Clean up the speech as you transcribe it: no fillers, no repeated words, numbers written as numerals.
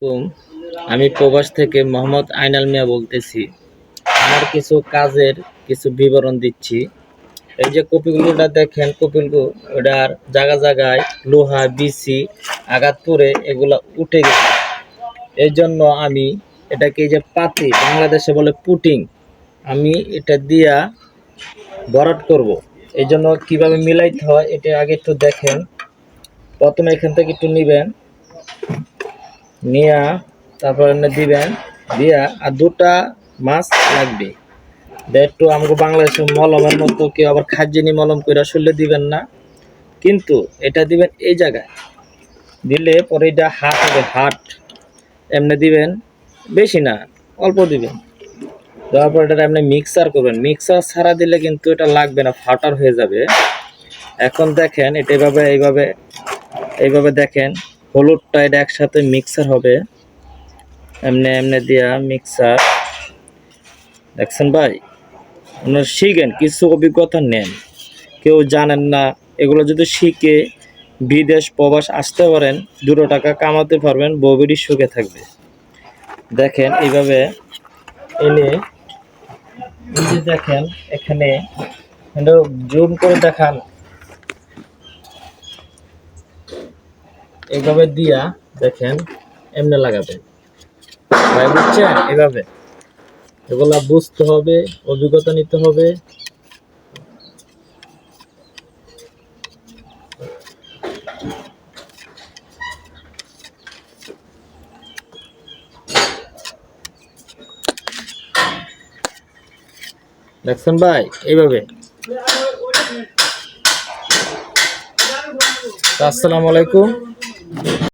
আলাইকুম। আমি প্রবাস থেকে মোহাম্মদ আইনাল মিয়া বলতেছি। আমার কিছু কাজের কিছু বিবরণ দিচ্ছি। এই যে কপিগুলোটা দেখেন, কপিগুলো ওটার জায়গা জায়গায় লোহা বিসি আঘাত করে এগুলা উঠে গেছে। এই জন্য আমি এটাকে এই যে পাতি বাংলাদেশে বলে পুটিং, আমি এটা দিয়া ভরাট করব। এই জন্য কীভাবে মিলাইতে হয় এটা আগে একটু দেখেন। প্রথমে এখান থেকে একটু নিবেন, নিয়া তারপর এনে দিবেন, দিয়া আর দুটা মাছ লাগবে। একটু আমাকে বাংলাদেশের মলমের মতো, কেউ আবার খাজিনি মলম করে শুলে দিবেন না, কিন্তু এটা দিবেন এই জায়গায় দিলে পরে এটা হাট হবে, হাট এমনি দিবেন, বেশি না অল্প দিবেন। দেওয়ার পর এটা এমনি মিক্সার করবেন। মিক্সার ছাড়া দিলে কিন্তু এটা লাগবে না, ফাটার হয়ে যাবে। এখন দেখেন এটা এইভাবে এইভাবে এইভাবে দেখেন, হলুদটা এটা একসাথে মিক্সার হবে, এমনি এমনি দিয়া মিক্সার। দেখছেন ভাই, আপনারা শিখেন, কিছু অভিজ্ঞতা নেন। কেউ জানেন না, এগুলো যদি শিখে বিদেশ প্রবাস আসতে পারেন, 2 টাকা কামাতে পারবেন, বউবেরি সুখে থাকবে। দেখেন এইভাবে এনে এই যে দেখেন এখানে জুম করে দেখান, এইভাবে দিয়া দেখেন এমনি লাগাবেন ভাই, বুঝছেন? এইভাবে এগুলা বুঝতে হবে, অভিজ্ঞতা নিতে হবে। দেখছেন ভাই, এইভাবে। আসসালামু আলাইকুম।